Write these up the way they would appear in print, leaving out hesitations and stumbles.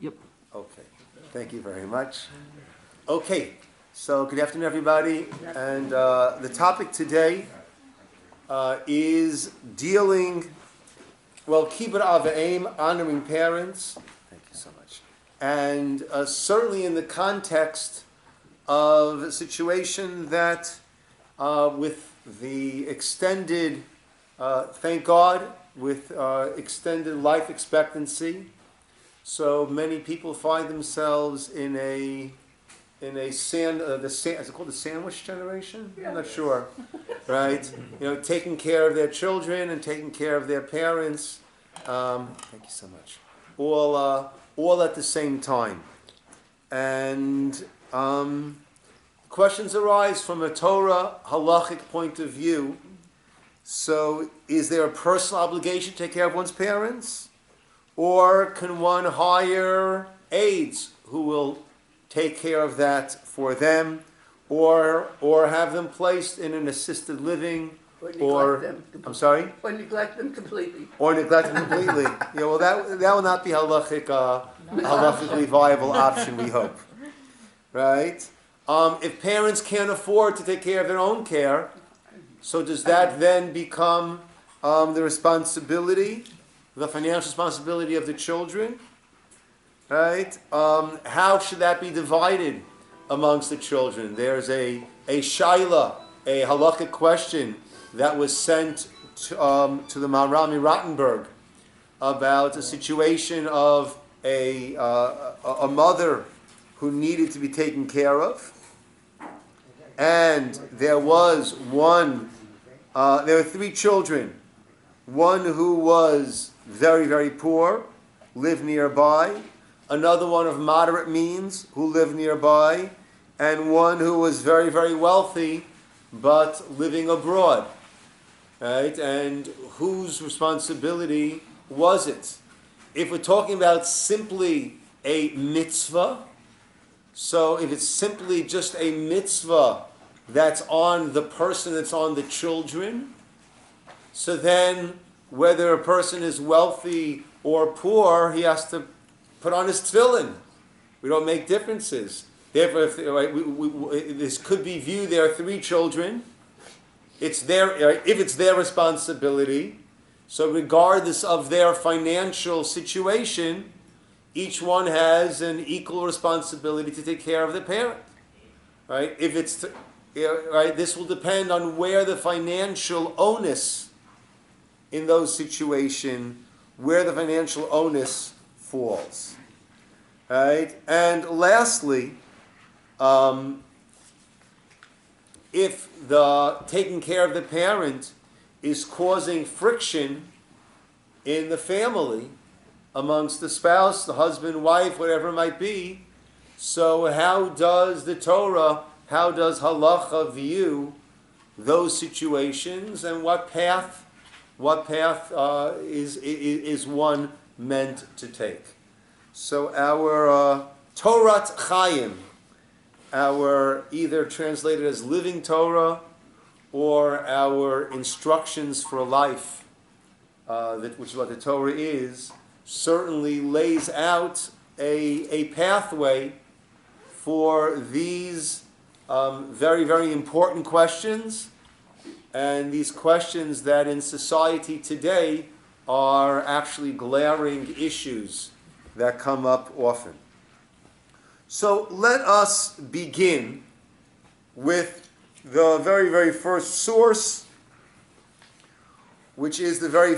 Yep. Okay. Thank you very much. Okay. So good afternoon, everybody. And the topic today is dealing, kibbud avim, honoring parents. Thank you so much. And certainly in the context of a situation that with the extended, thank God, with extended life expectancy, so many people find themselves in a is it called the sandwich generation? I'm not sure, right? Taking care of their children and taking care of their parents. Thank you so much. All at the same time, and questions arise from a Torah halachic point of view. So, is there a personal obligation to take care of one's parents? Or can one hire aides who will take care of that for them? Or have them placed in an assisted living? Or neglect them. I'm sorry? Or neglect them completely. Yeah, well, that will not be halachically viable option, we hope. Right? If parents can't afford to take care of their own care, so does that then become the responsibility, the financial responsibility of the children? Right? How should that be divided amongst the children? There's a shaila, a halachic question that was sent to the Maharami Rottenberg about a situation of a mother who needed to be taken care of. And there was there were three children. One who was very, very poor, lived nearby. Another one of moderate means, who lived nearby. And one who was very, very wealthy, but living abroad. Right? And whose responsibility was it? If we're talking about simply a mitzvah, so if it's simply just a mitzvah that's on the person, that's on the children, so then whether a person is wealthy or poor, he has to put on his tefillin. We don't make differences. Therefore, this could be viewed, there are three children. If it's their responsibility, so regardless of their financial situation, each one has an equal responsibility to take care of the parent. Right? This will depend on where the financial onus in those situations, where the financial onus falls. Right? And lastly, if the taking care of the parent is causing friction in the family, amongst the spouse, the husband, wife, whatever it might be, so how does the Torah, how does halacha view those situations, and what path is one meant to take? So our Torat Chaim, our either translated as living Torah, or our instructions for life, which is what the Torah is, certainly lays out a pathway for these very, very important questions, and these questions that in society today are actually glaring issues that come up often. So let us begin with the very, very first source, which is the very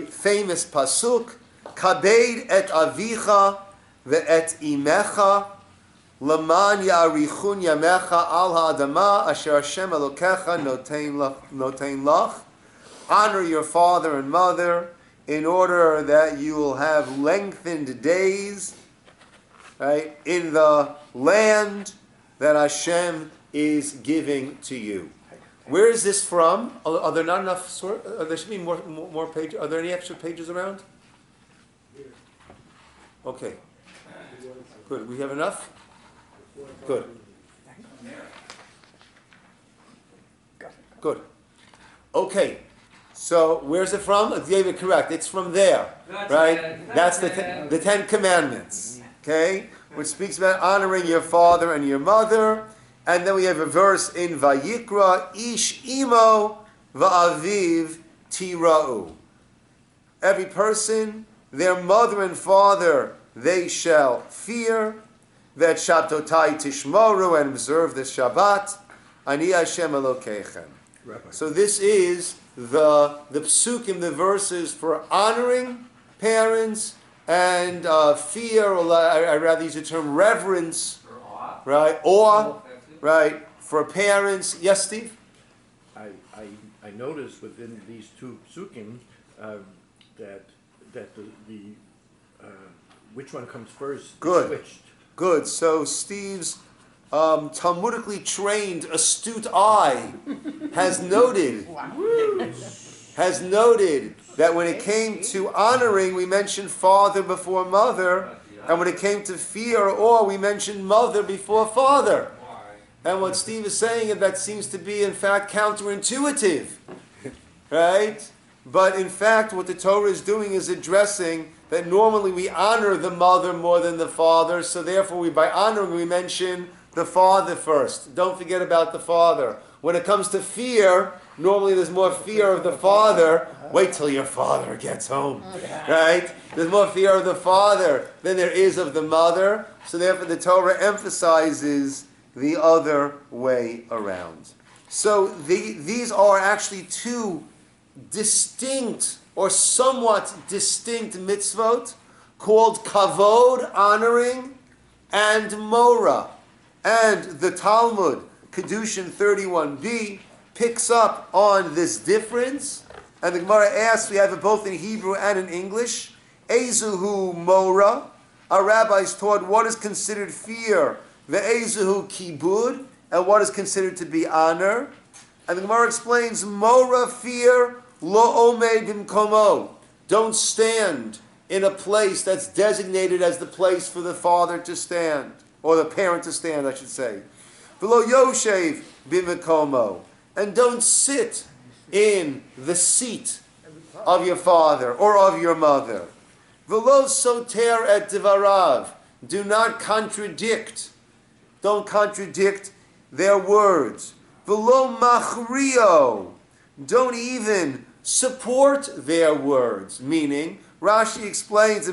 famous pasuk, Kabed et avicha ve'et imecha Laman ya'arichun yamecha al ha'adama asher Hashem Elokecha notein lach. Honor your father and mother in order that you will have lengthened days, right, in the land that Hashem is giving to you. Where is this from? Are there not enough? There should be more pages. Are there any extra pages around? Okay. Good. We have enough? Good. Good. Okay. So where's it from? David, correct. It's from there, right? That's the Ten Commandments. okay, which speaks about honoring your father and your mother. And then we have a verse in Vayikra, Ish imo va'aviv tira'u. Every person, their mother and father, they shall fear. That Shabtotai tishmoru, and observe the Shabbat. Ani Hashem Elokeichem. Rabbi. So this is the psukim, the verses for honoring parents and fear, or I'd rather use the term reverence, right? Awe, right? For parents. Yes, Steve? I noticed within these two psukim that the which one comes first Good. switched. Good. So Steve's Talmudically trained, astute eye has noted that when it came to honoring, we mentioned father before mother, and when it came to fear or awe, we mentioned mother before father. And what Steve is saying is that seems to be, in fact, counterintuitive, right? But in fact, what the Torah is doing is addressing that normally we honor the mother more than the father, so therefore by honoring we mention the father first. Don't forget about the father. When it comes to fear, normally there's more fear of the father. Wait till your father gets home, right? There's more fear of the father than there is of the mother, so therefore the Torah emphasizes the other way around. So these are actually two distinct or somewhat distinct mitzvot called kavod, honoring, and mora. And the Talmud, Kedushin 31b, picks up on this difference. And the Gemara asks, we have it both in Hebrew and in English, Ezuhu mora. Our rabbis taught what is considered fear, ve'ezuhu kibud, and what is considered to be honor. And the Gemara explains, mora, fear, lo omed bimkomo. Don't stand in a place that's designated as the place for the father to stand, or the parent to stand, I should say. V'lo yoshev bimkomo. And don't sit in the seat of your father or of your mother. V'lo soter et divarav. Do not contradict. Don't contradict their words. V'lo machrio. Don't even support their words. Meaning, Rashi explains,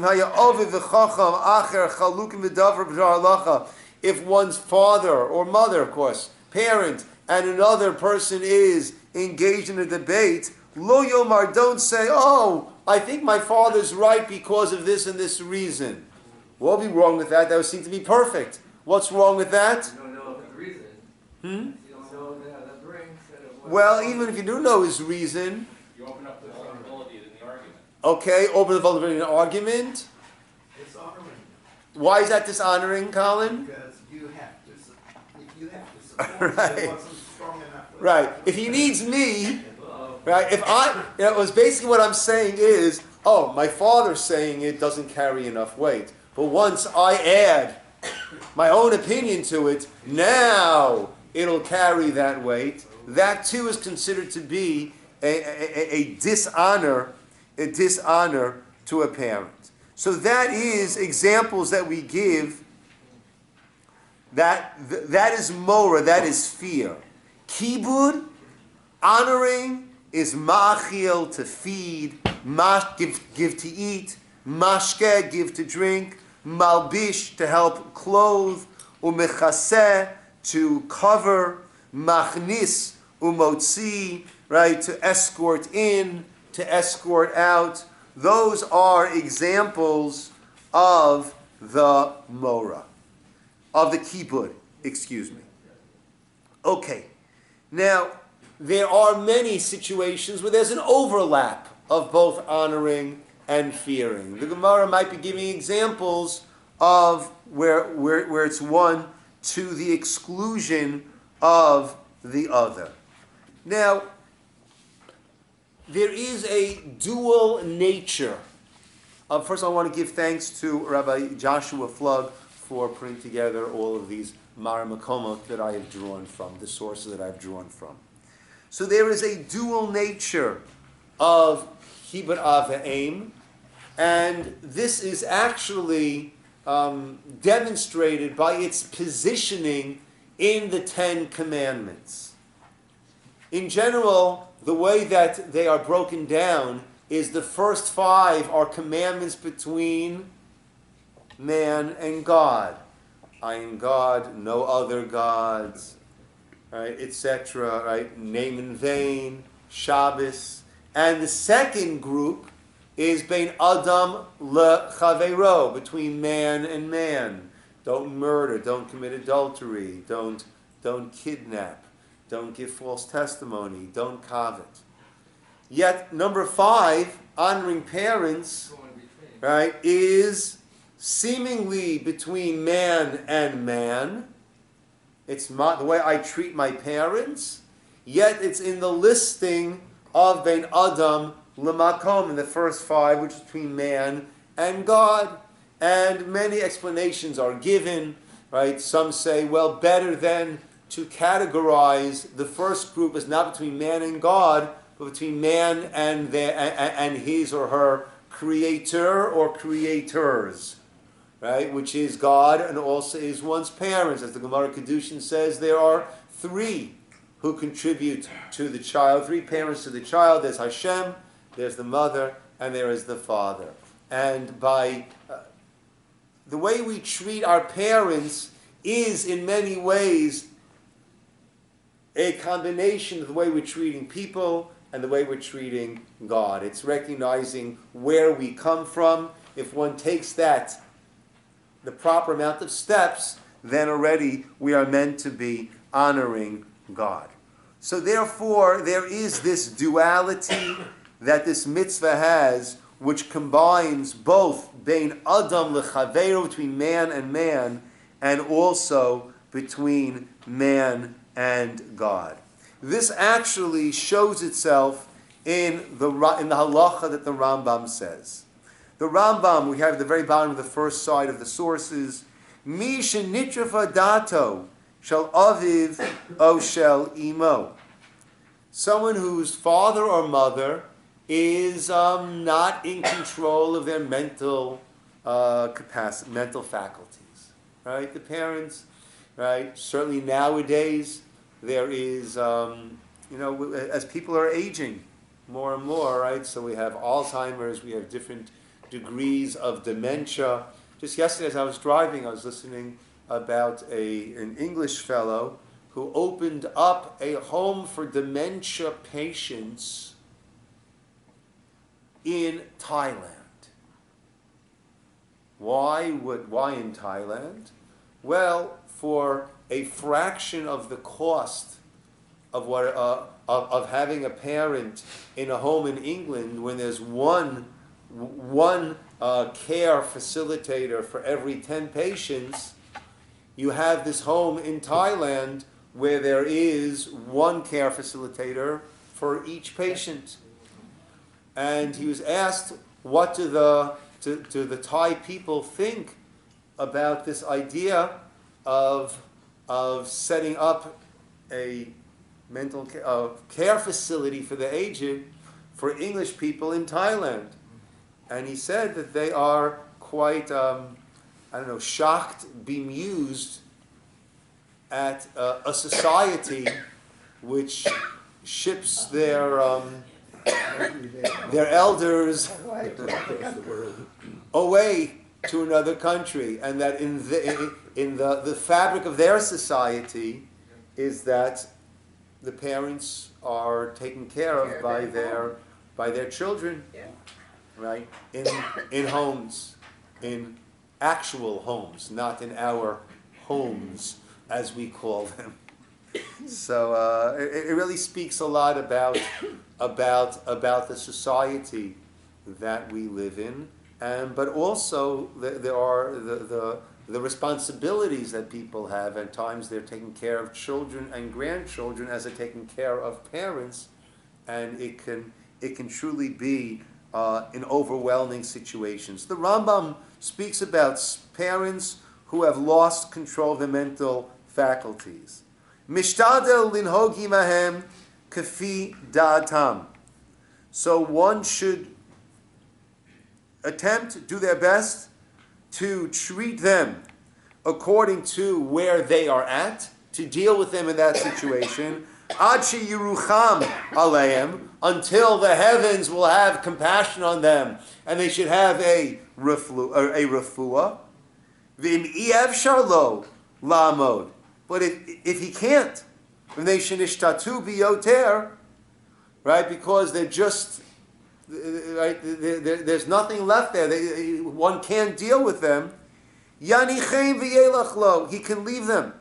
if one's father or mother, of course, parent, and another person is engaged in a debate, lo yomar, don't say, oh, I think my father's right because of this and this reason. What would be wrong with that? That would seem to be perfect. What's wrong with that? You don't know the reason. You don't know the brings. Well, even if you do know his reason, You open up the vulnerability in the argument. okay, open the vulnerability in an argument. It's honoring, Why is that dishonoring, Colin? because you have to support. Right. It wasn't strong enough. Right. If he needs me, right, it was basically what I'm saying is, oh, my father's saying it doesn't carry enough weight. But once I add my own opinion to it, now it'll carry that weight. That too is considered to be a dishonor to a parent. So that is examples that we give. That is mora, that is fear. Kibud, honoring, is ma'achil, to feed, give to eat, mashke, give to drink, malbish, to help clothe, umechaseh, to cover, machnis, umotzi, right, to escort in, to escort out. Those are examples of the mora, of the kibud, excuse me. Okay, now there are many situations where there's an overlap of both honoring and fearing. The Gemara might be giving examples of where it's one to the exclusion of the other. Now, there is a dual nature. First, I want to give thanks to Rabbi Joshua Flug for putting together all of these Maramakomot that I have drawn from, the sources that I've drawn from. So there is a dual nature of Kibud Av V'Eim, and this is actually demonstrated by its positioning in the Ten Commandments. In general, the way that they are broken down is the first 5 are commandments between man and God. I am God, no other gods, right, etc., right? Name in vain, Shabbos. And the second group is Bein Adam leChaveiro, between man and man. Don't murder, don't commit adultery, don't kidnap, don't give false testimony, don't covet. Yet number 5, honoring parents, right, is seemingly between man and man. It's the way I treat my parents, yet it's in the listing of Bein Adam L'makom in the first 5, which is between man and God. And many explanations are given, right? Some say, well, better than to categorize the first group as not between man and God, but between man and his or her creator or creators, right? Which is God and also is one's parents. As the Gemara Kedushin says, there are 3 who contribute to the child, 3 parents to the child. There's Hashem, there's the mother, and there is the father. And by the way we treat our parents is in many ways a combination of the way we're treating people and the way we're treating God. It's recognizing where we come from. If one takes that, the proper amount of steps, then already we are meant to be honoring God. So therefore, there is this duality that this mitzvah has, which combines both Bein Adam leChaveiro, between man, and also between man and God. This actually shows itself in the halacha that the Rambam says. The Rambam, we have at the very bottom of the first side of the sources, Mi shenitrafa dato shel aviv o shel imo. Someone whose father or mother is not in control of their mental capacity, mental faculties, right? The parents, right? Certainly nowadays there is, as people are aging more and more, right? So we have Alzheimer's, we have different degrees of dementia. Just yesterday, as I was driving, I was listening about an English fellow who opened up a home for dementia patients in Thailand. Why in Thailand? Well, for a fraction of the cost of of having a parent in a home in England, when there's one care facilitator for every 10 patients, you have this home in Thailand where there is one care facilitator for each patient. And he was asked, what do the Thai people think about this idea of setting up a mental care facility for the aged for English people in Thailand? And he said that they are quite, shocked, bemused at a society which ships their elders away to another country, and that in the fabric of their society is that the parents are taken care of by their children, right? In homes, in actual homes, not in our homes as we call them. So it really speaks a lot about the society that we live in, but also there are the responsibilities that people have. At times they're taking care of children and grandchildren as they're taking care of parents, and it can truly be in overwhelming situations. The Rambam speaks about parents who have lost control of their mental faculties. Mishtadel linhog imahem kafi da'atam. So one should do their best to treat them according to where they are at, to deal with them in that situation, ad sheyirucham aleim, until the heavens will have compassion on them, and they should have a refuah. V'im efshar lo la'amod. But if he can't, when they shenishtatu biyoter, right, because they're just, right, there's nothing left there. One can't deal with them. Yanichem v'yelach lo. He can leave them.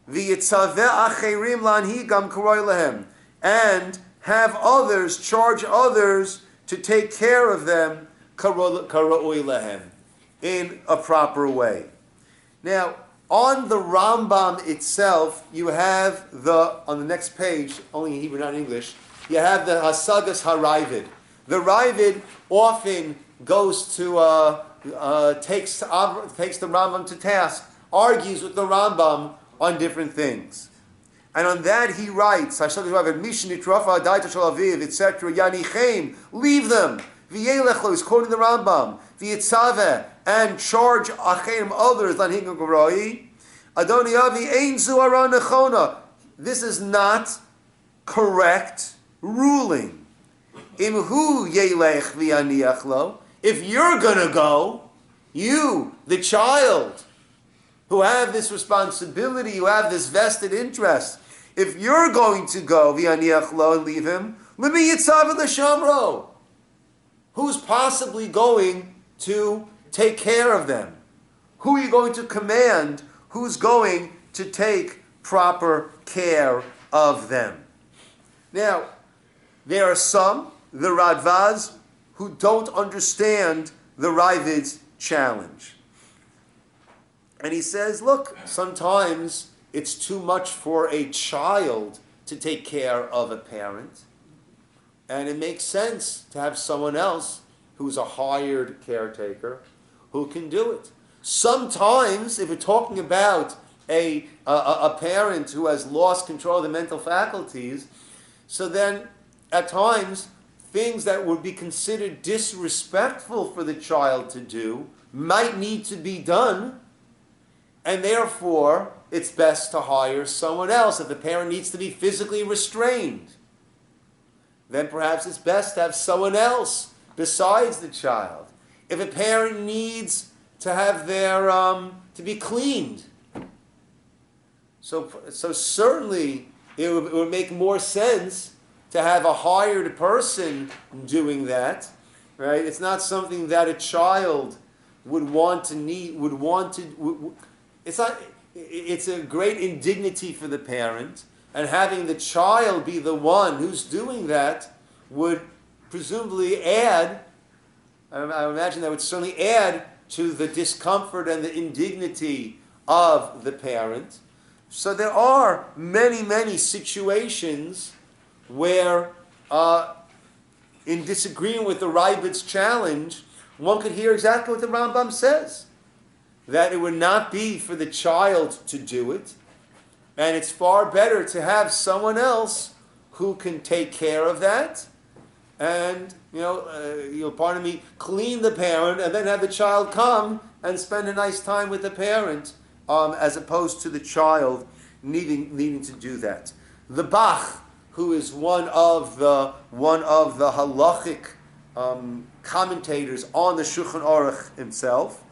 V'yitzaveh acherim lanhigam karoi lehem. And have others, charge others to take care of them karoi lehem, in a proper way. Now, on the Rambam itself, you have on the next page, only in Hebrew, not in English, you have the Hasagas HaRavid. The Ravid often goes to, takes the Rambam to task, argues with the Rambam on different things. And on that he writes, etc., Yanichem, leave them. V'yelech, he's quoting the Rambam. V'yitzaveh, and charge acherim others, lanhigam garoi. Adoni avi ein zu hara nechona. This is not correct ruling. Imhu yelech v'yaniach lo. If you're gonna go, you, the child, who have this responsibility, who have this vested interest, if you're going to go, v'yaniach lo, and leave him, l'mi yitzaveh l'shamro. Who's possibly going to take care of them? Who are you going to command? Who's going to take proper care of them? Now, there are some, the Radvaz, who don't understand the Ravid's challenge. And he says, look, sometimes it's too much for a child to take care of a parent. And it makes sense to have someone else who's a hired caretaker who can do it. Sometimes, if we're talking about a parent who has lost control of the mental faculties, so then at times things that would be considered disrespectful for the child to do might need to be done, and therefore it's best to hire someone else. If the parent needs to be physically restrained, then perhaps it's best to have someone else besides the child. If a parent needs to have their to be cleaned, so certainly it would make more sense to have a hired person doing that, right? It's not something that a child would want to need. It's not. It's a great indignity for the parent. And having the child be the one who's doing that would presumably add, I imagine that would certainly add to the discomfort and the indignity of the parent. So there are many, many situations where, in disagreeing with the Ravid's challenge, one could hear exactly what the Rambam says, that it would not be for the child to do it, and it's far better to have someone else who can take care of that, and pardon me, clean the parent, and then have the child come and spend a nice time with the parent, as opposed to the child needing to do that. The Bach, who is one of the halachic commentators on the Shulchan Aruch himself,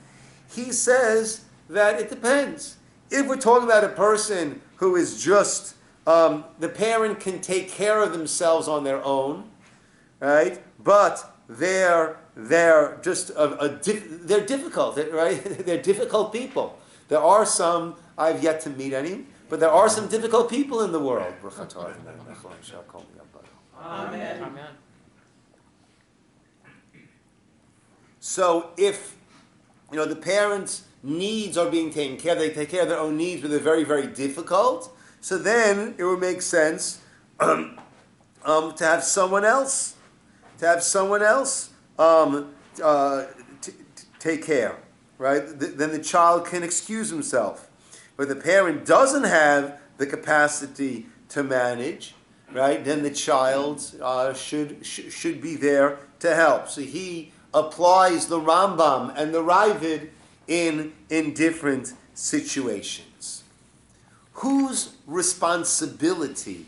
he says that it depends. If we're talking about a person who is just, the parent can take care of themselves on their own, right? But they're just they're difficult, right? They're difficult people. There are some, I've yet to meet any, but there are some difficult people in the world. Amen. Amen. So if the parents' needs are being taken care of, they take care of their own needs, but they're very, very difficult, so then it would make sense to have someone else take care, right? Then the child can excuse himself. But the parent doesn't have the capacity to manage, right? Then the child should be there to help. So he applies the Rambam and the Ravid in different situations. Whose responsibility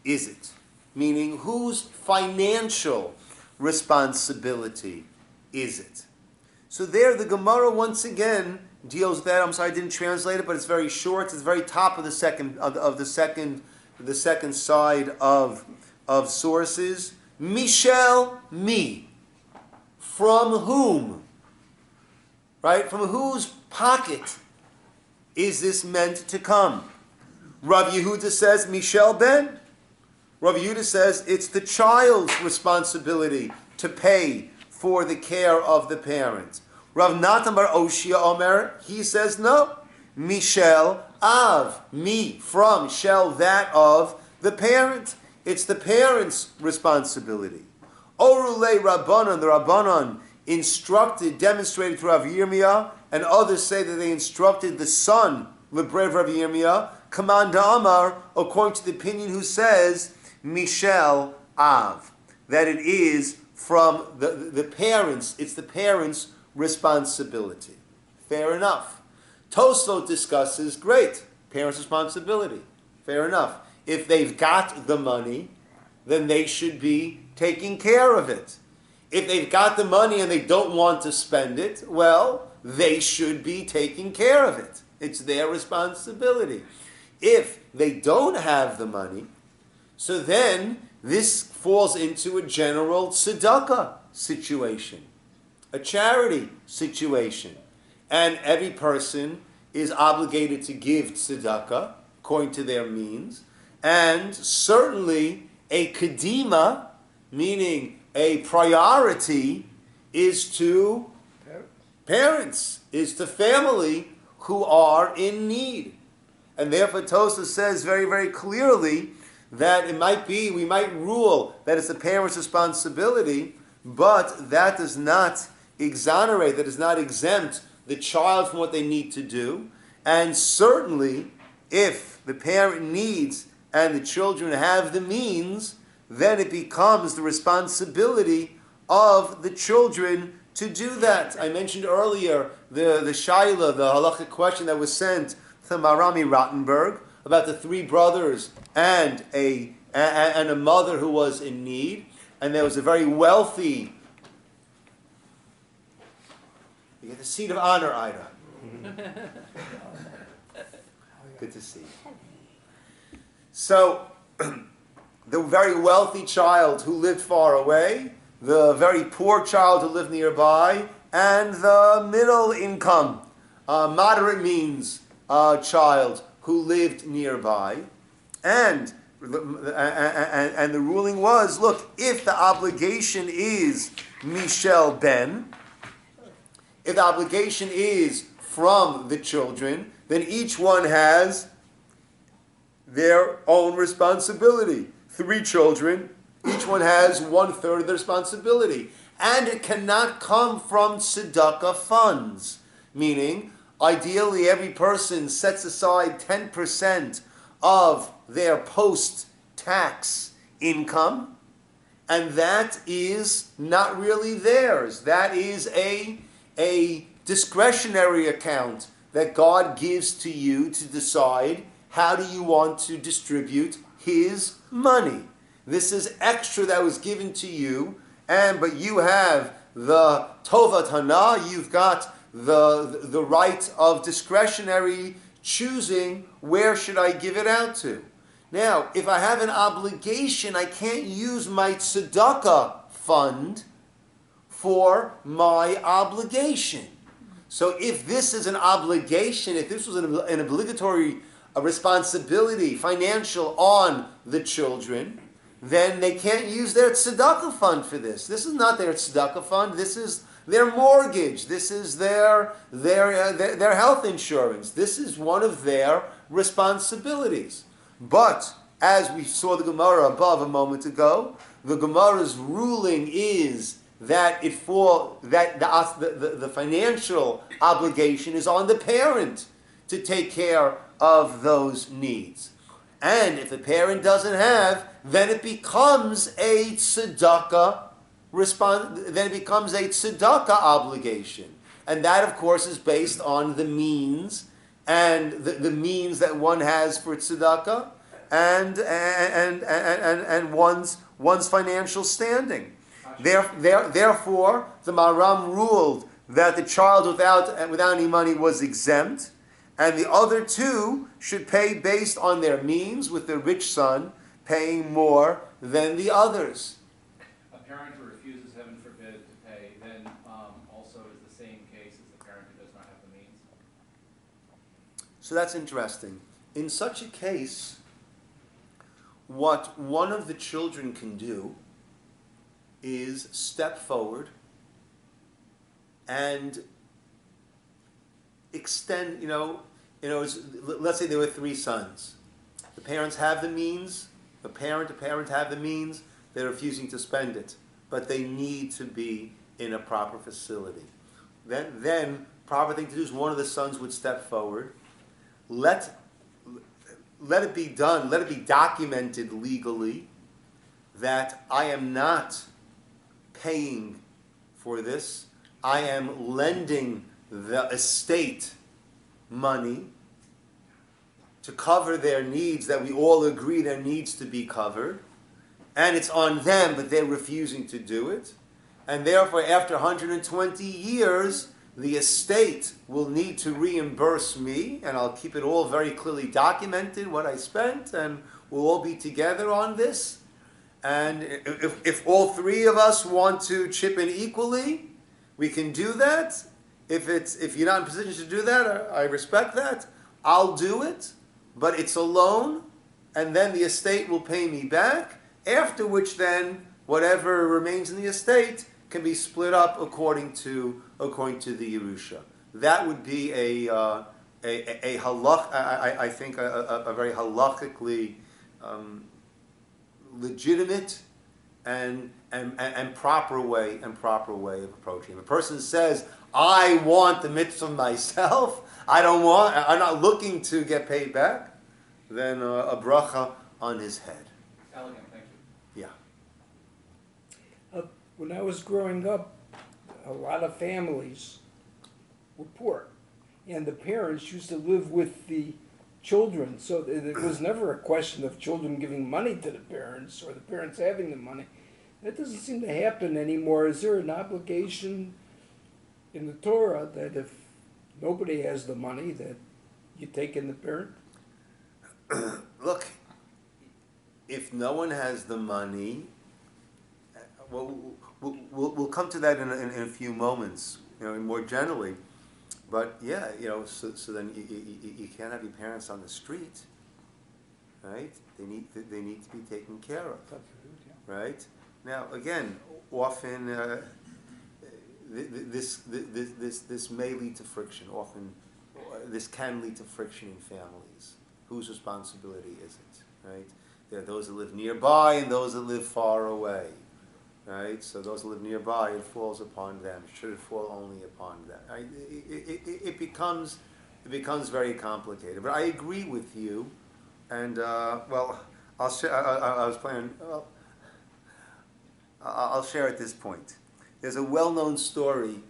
is it? Meaning, whose financial responsibility is it? So there, the Gemara once again deals with that. I'm sorry I didn't translate it, but it's very short. It's the very top of the second side of sources. Mishel mi. From whom? Right? From whose pocket is this meant to come? Rav Yehuda says, Mishel ben. Rav Yehuda says it's the child's responsibility to pay for the care of the parent. Rav Natan bar Oshia Omer, he says no. Mishel av, me, from, shel, that of the parent. It's the parent's responsibility. Orule Rabbanon, the Rabbanon instructed, demonstrated through Rav Yirmiyah, and others say that they instructed the son, Lebrev Rav Yirmiyah, Kamanda Amar, according to the opinion who says, Mishel Av, that it is from the parents, it's the parents' responsibility. Fair enough. Tosfot discusses, great, parents' responsibility. Fair enough. If they've got the money, then they should be taking care of it. If they've got the money and they don't want to spend it, well, they should be taking care of it. It's their responsibility. If they don't have the money, so then this falls into a general tzedakah situation, a charity situation. And every person is obligated to give tzedakah according to their means. And certainly a kedima, meaning a priority, is to parents, is to family who are in need. And therefore Tosa says very, very clearly that it might be, we might rule that it's the parent's responsibility, but that does not exonerate, that does not exempt the child from what they need to do. And certainly, if the parent needs and the children have the means, then it becomes the responsibility of the children to do that. I mentioned earlier the shaila, the halachic question that was sent to Marami Rottenberg about the three brothers and a mother who was in need, and there was a very wealthy. You get the seat of honor, Ida. Good to see you. So, the very wealthy child who lived far away, the very poor child who lived nearby, and the middle income, moderate means child who lived nearby. And the ruling was, look, if the obligation is Mishel Ben, if the obligation is from the children, then each one has their own responsibility. 3 children, each one has 1/3 of the responsibility. And it cannot come from tzedakah funds. Meaning, ideally every person sets aside 10% of their post-tax income, and that is not really theirs. That is a discretionary account that God gives to you to decide how do you want to distribute His money. This is extra that was given to you, but you have the tovat hana, you've got the right of discretionary choosing where should I give it out to. Now, if I have an obligation, I can't use my tzedakah fund for my obligation. So if this is an obligation, if this was an obligatory responsibility, financial, on the children, then they can't use their tzedakah fund for this. This is not their tzedakah fund. This is their mortgage. This is their health insurance. This is one of their responsibilities. But as we saw the Gemara above a moment ago, the Gemara's ruling is that the financial obligation is on the parent to take care of those needs. And if the parent doesn't have, then it becomes a tzedakah obligation. And that, of course, is based on the means and the means that one has for tzedakah and one's financial standing. Therefore, the Maram ruled that the child without any money was exempt, and the other two should pay based on their means, with the rich son paying more than the others. A parent who refuses, heaven forbid, to pay, then also is the same case as the parent who does not have the means? So that's interesting. In such a case, what one of the children can do is step forward and extend, let's say there were 3 sons. The parents have the means, the parent have the means, they're refusing to spend it, but they need to be in a proper facility. Then proper thing to do is one of the sons would step forward, let it be done, let it be documented legally that I am not paying for this, I am lending the estate money to cover their needs that we all agree there needs to be covered, and it's on them, but they're refusing to do it, and therefore after 120 years the estate will need to reimburse me, and I'll keep it all very clearly documented what I spent, and we'll all be together on this. And if all 3 of us want to chip in equally, we can do that. If you're not in position to do that, I respect that. I'll do it, but it's a loan, and then the estate will pay me back, after which then whatever remains in the estate can be split up according to the Yerusha. That would be a halach, I think a very halachically legitimate and proper way of approaching. If a person says, I want the mitzvah myself, I'm not looking to get paid back, then a bracha on his head. Elegant, thank you. Yeah. When I was growing up, a lot of families were poor, and the parents used to live with the children, so it was never a question of children giving money to the parents or the parents having the money. That doesn't seem to happen anymore. Is there an obligation in the Torah that if nobody has the money, that you take in the parent? Look, if no one has the money, we'll come to that in a few moments, more generally. But yeah, so then you can't have your parents on the street, right? They need to be taken care of, right? Now again, often this may lead to friction. Often, this can lead to friction in families. Whose responsibility is it, right? There are those that live nearby and those that live far away. Right, so those who live nearby, it falls upon them. Should it fall only upon them? It becomes very complicated. But I agree with you, and I'll share. I was planning. Well, I'll share at this point. There's a well-known story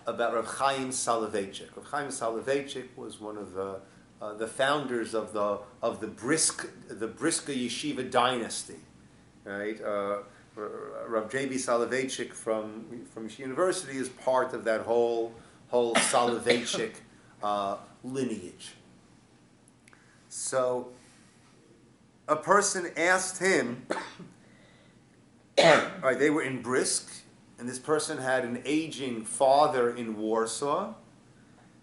about Rav Chaim Soloveitchik. Rav Chaim Soloveitchik was one of the founders of the Briska Yeshiva dynasty, right? Rav J.B. Soloveitchik from Yeshiva University is part of that whole Soloveitchik lineage. So a person asked him, right, they were in Brisk, and this person had an aging father in Warsaw.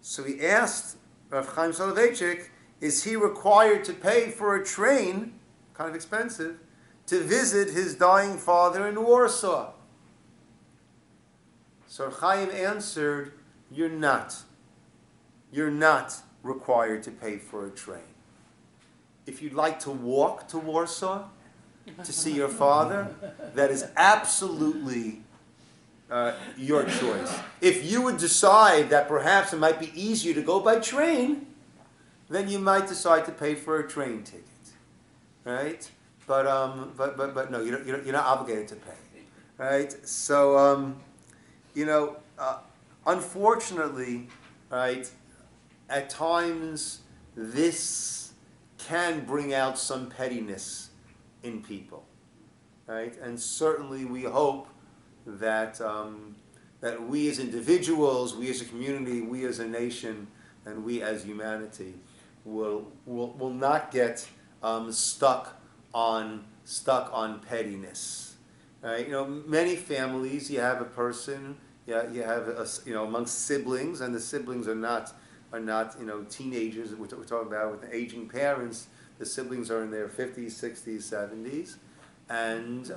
So he asked Rav Chaim Soloveitchik, is he required to pay for a train, kind of expensive, to visit his dying father in Warsaw? So Chaim answered, you're not required to pay for a train. If you'd like to walk to Warsaw to see your father, that is absolutely your choice. If you would decide that perhaps it might be easier to go by train, then you might decide to pay for a train ticket, right? But no, you're not obligated to pay, right? So unfortunately, right, at times this can bring out some pettiness in people, right? And certainly we hope that that we as individuals, we as a community, we as a nation, and we as humanity will not get stuck on pettiness, right? Many families, you have a person, you have amongst siblings, and the siblings are not teenagers. We're talking about with aging parents. The siblings are in their 50s, 60s, 70s, and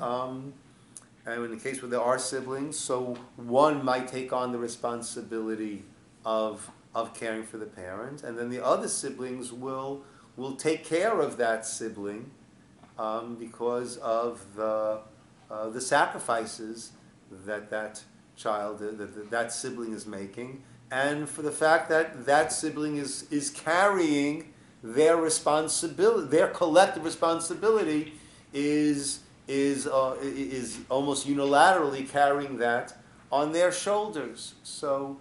in the case where there are siblings, so one might take on the responsibility of caring for the parent, and then the other siblings will take care of that sibling because of the sacrifices that child, that sibling is making, and for the fact that sibling is carrying their responsibility, their collective responsibility is almost unilaterally carrying that on their shoulders. So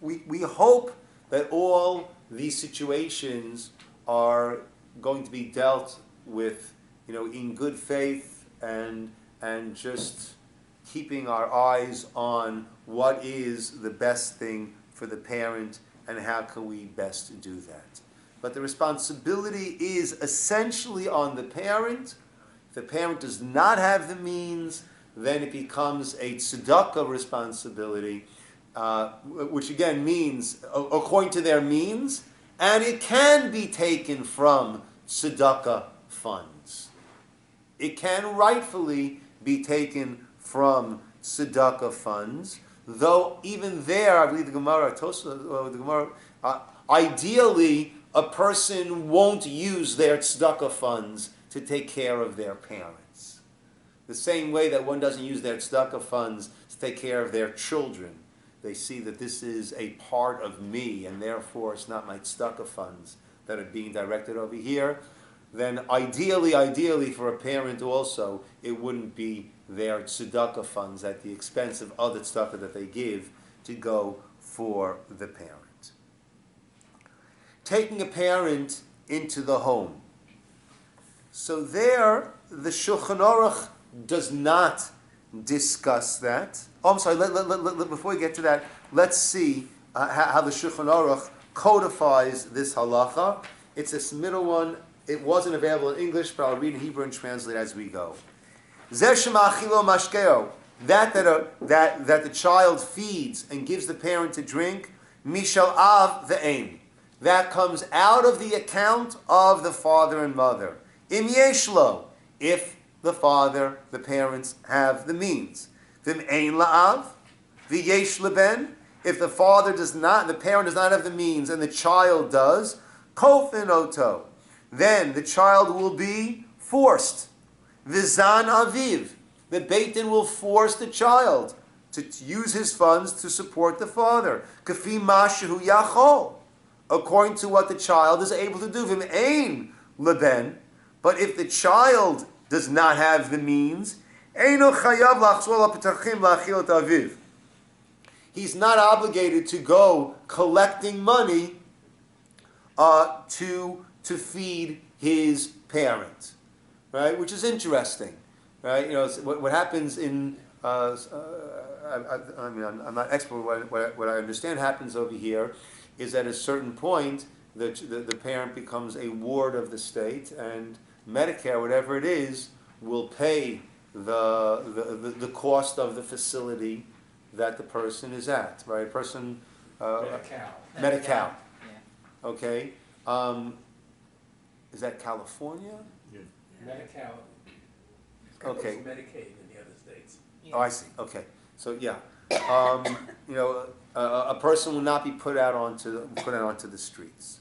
we hope that all these situations are going to be dealt with, in good faith and just keeping our eyes on what is the best thing for the parent and how can we best do that. But the responsibility is essentially on the parent. If the parent does not have the means, then it becomes a tzedakah responsibility, which again means according to their means, and it can be taken from tzedakah funds. It can rightfully be taken from tzedakah funds, though even there, I believe the Gemara, ideally, a person won't use their tzedakah funds to take care of their parents. The same way that one doesn't use their tzedakah funds to take care of their children. They see that this is a part of me, and therefore it's not my tzedakah funds that are being directed over here. Then ideally for a parent also, it wouldn't be their tzedakah funds at the expense of other tzedakah that they give to go for the parent. Taking a parent into the home. So there, the Shulchan Aruch does not discuss that. Oh, I'm sorry, before we get to that, let's see how the Shulchan Aruch codifies this halacha. It's this middle one. It wasn't available in English, but I'll read in Hebrew and translate as we go. That the child feeds and gives the parent to drink, mishal av ve'ein. That comes out of the account of the father and mother. Im yeshlo, if the father, the parents have the means. Vim ein la'av, v'yesh leben. If the father does not, the parent does not have the means, and the child does, kofin oto. Then the child will be forced. Vizan aviv. The Beit Din will force the child to use his funds to support the father. Kafi mashehu yachol. According to what the child is able to do. Vim ein leben. But if the child does not have the means, eino chayav lachzor lapetachim lachil et aviv. He's not obligated to go collecting money to feed his parent, right? Which is interesting, right? What happens in I'm not expert. What I understand happens over here is at a certain point the parent becomes a ward of the state, and Medicare, whatever it is, will pay the cost of the facility that the person is at, right? A person Medi-Cal. Yeah. Okay. Is that California? Yeah. Medi-Cal. Okay. Medicaid in the other states. Oh, I see. Okay. So yeah, a person will not be put out onto the streets.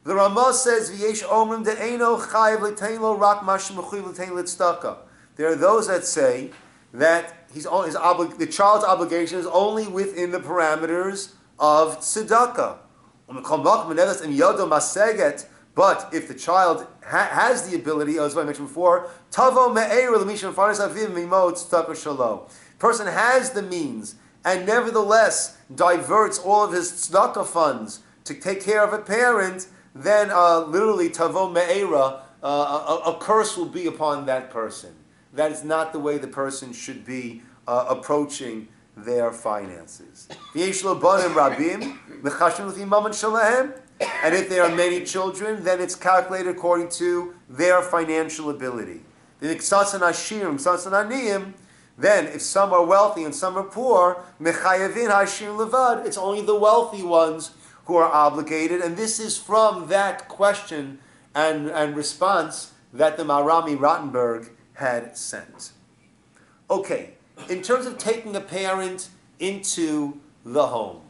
The Ramah says, "V'yesh omrim de'eno chayiv l'tein lo rak mash mechuyev l'tein l'tzedakah." There are those that say that the child's obligation is only within the parameters of tzedakah. But if the child has the ability, as I mentioned before, tavo me'er l'mishem faris aviv mimot tzedakah shalo. Person has the means, and nevertheless diverts all of his tzedakah funds to take care of a parent, then literally tavo me'era, a curse will be upon that person. That is not the way the person should be approaching their finances. And if there are many children, then it's calculated according to their financial ability. Then if some are wealthy and some are poor, it's only the wealthy ones who are obligated. And this is from that question and response that the Marami Rottenberg had sent. Okay, in terms of taking a parent into the home.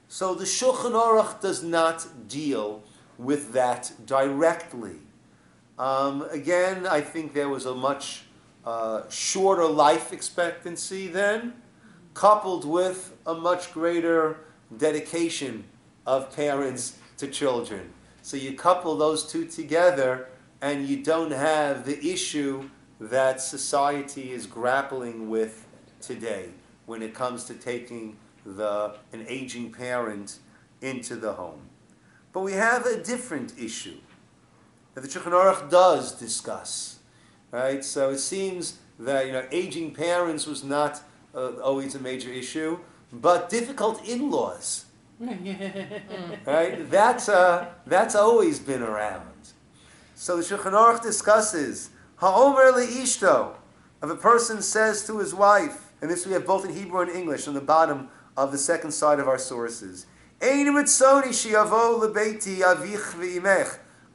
So the Shulchan Aruch does not deal with that directly. Again, I think there was a much shorter life expectancy then, coupled with a much greater dedication of parents to children. So you couple those two together and you don't have the issue that society is grappling with today when it comes to taking an aging parent into the home. But we have a different issue that the Shulchan Aruch does discuss, right? So it seems that aging parents was not always a major issue, but difficult in-laws, right? That's always been around. So the Shulchan Aruch discusses ha'omer le'ishto, if a person says to his wife, and this we have both in Hebrew and English on the bottom of the second side of our sources.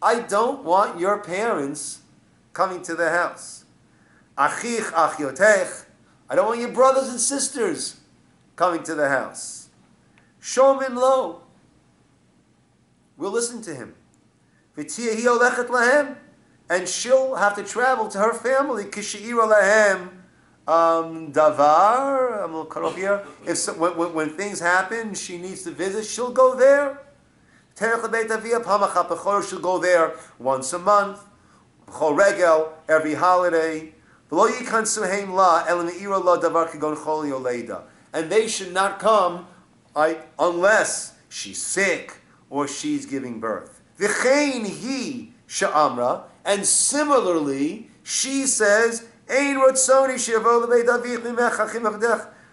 I don't want your parents coming to the house. I don't want your brothers and sisters coming to the house. Shomin lo. We'll listen to him. And she'll have to travel to her family. Davar, I'm going to cut off here. When things happen, she needs to visit, she'll go there. She'll go there once a month, every holiday. And they should not come unless she's sick or she's giving birth. And similarly, she says,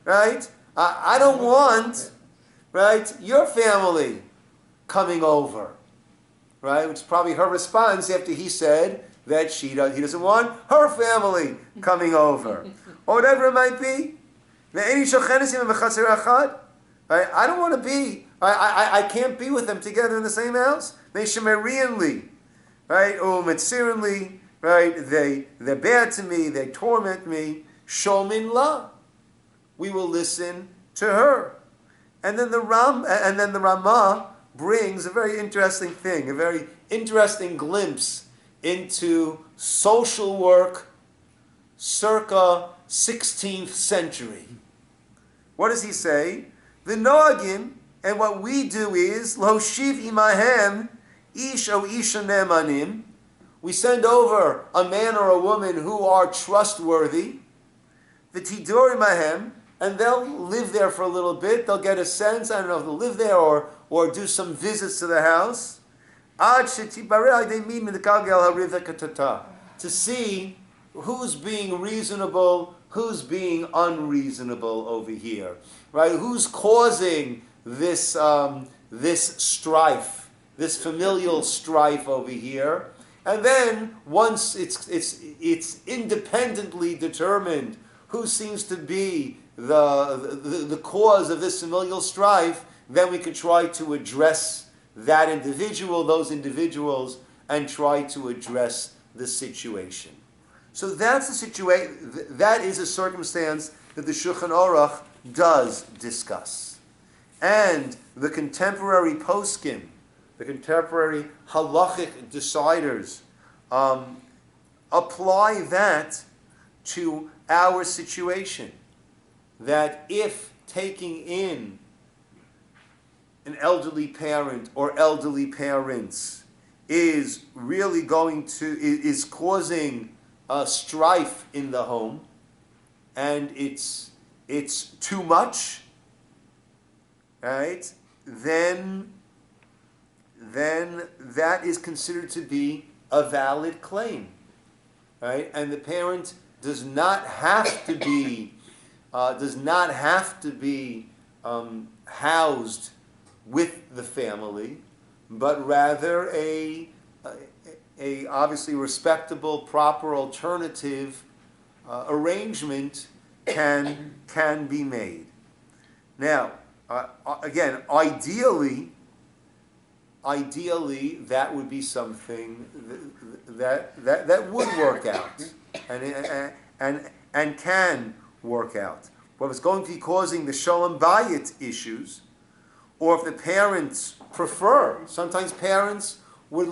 right? I don't want, right, your family coming over, right? Which is probably her response after he said that he doesn't want her family coming over, or whatever it might be. Right? I don't want to be. I can't be with them together in the same house. Right? Right? They're bad to me. They torment me. Shomin la. We will listen to her. And then the Ramah brings a very interesting thing, a very interesting glimpse into social work circa 16th century. What does he say? The Noagim, and what we do is, Lo shiv imahem ish o isha ne'emanim. We send over a man or a woman who are trustworthy, v'tidur imahem, and they'll live there for a little bit. They'll get a sense, I don't know if they'll live there or do some visits to the house. To see who's being reasonable, who's being unreasonable over here, right? Who's causing this strife, this familial strife over here? And then once it's independently determined who seems to be the cause of this familial strife, then we could try to address that individual, those individuals, and try to address the situation. So that's the situation. That is a circumstance that the Shulchan Aruch does discuss, and the contemporary poskim, the contemporary halachic deciders, apply that to our situation. That if taking in an elderly parent or elderly parents is really is causing strife in the home, and it's too much, right, then that is considered to be a valid claim, right? And the parent does not have to be housed with the family, but rather a obviously respectable, proper alternative arrangement can be made. Now, again, ideally, that would be something that would work out and can work out. What was going to be causing the shalom bayit issues, or if the parents prefer, sometimes parents would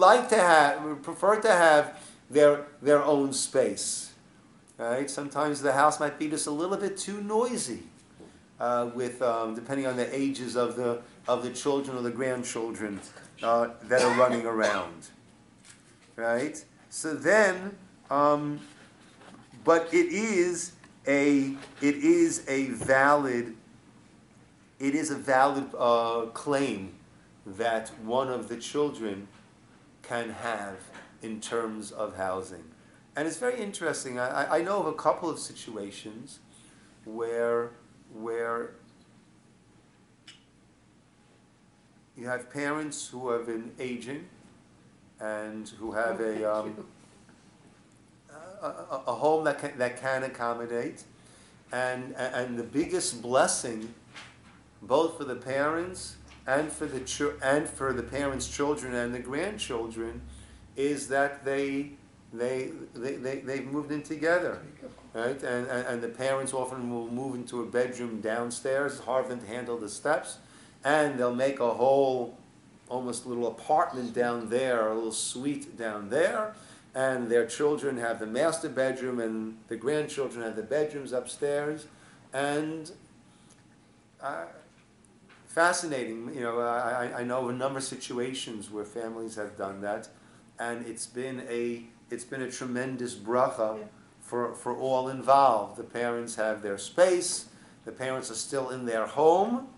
prefer to have their own space. Right? Sometimes the house might be just a little bit too noisy, with depending on the ages of the children or the grandchildren that are running around. Right? So then, but it is a valid claim that one of the children can have in terms of housing. And it's very interesting. I know of a couple of situations where you have parents who have been aging and who have a home that can accommodate, and the biggest blessing, both for the parents and for the parents' children and the grandchildren, is that they've moved in together, right? And the parents often will move into a bedroom downstairs. It's hard for them to handle the steps, and they'll make a whole, almost little apartment down there, a little suite down there, and their children have the master bedroom, and the grandchildren have the bedrooms upstairs, and fascinating. You know, I know of a number of situations where families have done that, and it's been a tremendous bracha for all involved. The parents have their space. The parents are still in their home.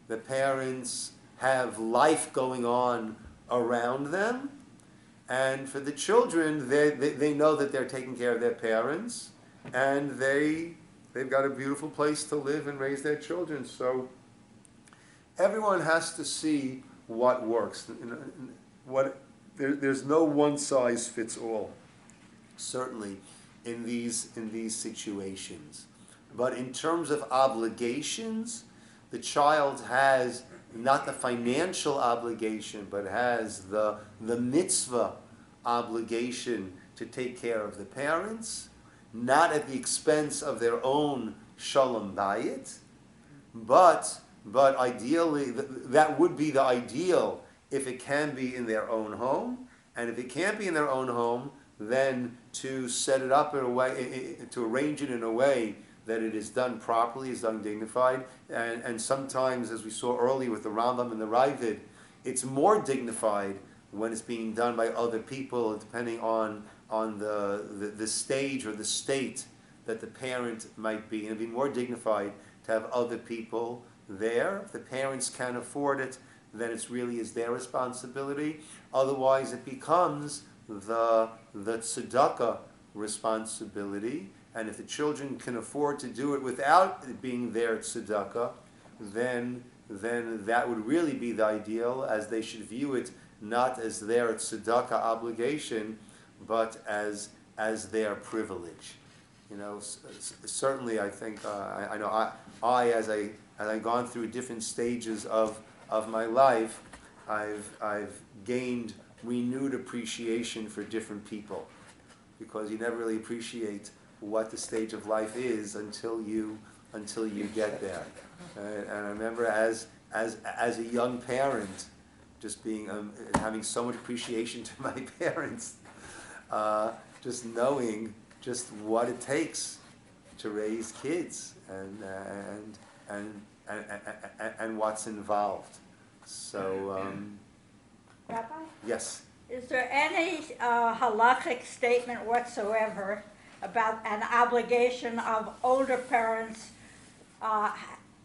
The parents have life going on around them. And for the children, they know that they're taking care of their parents, and they've got a beautiful place to live and raise their children. So everyone has to see what works. There's no one size fits all, certainly in these situations. But in terms of obligations, the child has not the financial obligation, but has the mitzvah obligation to take care of the parents, not at the expense of their own shalom bayit, but ideally, that would be the ideal if it can be in their own home, and if it can't be in their own home, then to set it up in a way, to arrange it in a way that it is done properly, is done dignified, and sometimes, as we saw earlier with the Rambam and the Ravid, it's more dignified when it's being done by other people, depending on the stage or the state that the parent might be. And it'd be more dignified to have other people there. If the parents can't afford it, then it really is their responsibility. Otherwise, it becomes the tzedakah responsibility. And if the children can afford to do it without it being their tzedakah, then that would really be the ideal, as they should view it not as their tzedakah obligation, but as their privilege. You know, certainly I think I know as I've gone through different stages of my life, I've gained renewed appreciation for different people, because you never really appreciate what the stage of life is until you get there. And I remember as a young parent, just being having so much appreciation to my parents, just knowing just what it takes to raise kids and what's involved. So Rabbi, yes. is there any halachic statement whatsoever about an obligation of older parents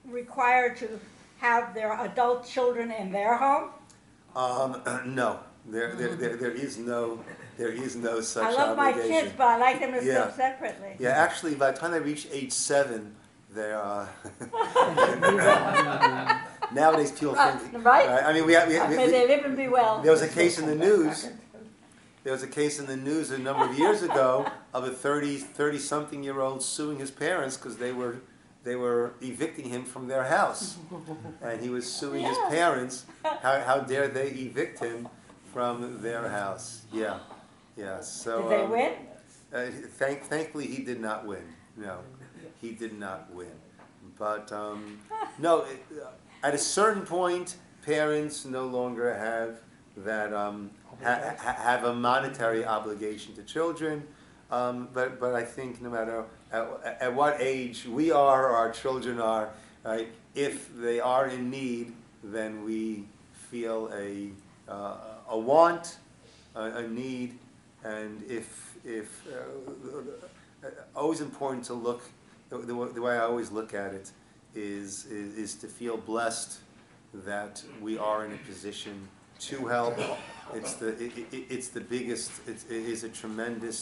required to have their adult children in their home? No, there is no such I love my obligation. kids, but I like them to Yeah. live separately. Yeah, actually, by the time they reach age 7, they're nowadays people think. Right? I mean, May they live and be well. there was a case in the news. There was a case in the news a number of years ago of a 30-something-year-old suing his parents because they were evicting him from their house, and he was suing his parents. How dare they evict him from their house? Yeah. So Did they win? thankfully, he did not win. No, he did not win. But no, at a certain point, parents no longer have that have a monetary obligation to children. But I think no matter at what age we are or our children are, right, if they are in need, then we feel a want, a need, and if always important to look. The way I always look at it is to feel blessed that we are in a position to help. It's the biggest. It is a tremendous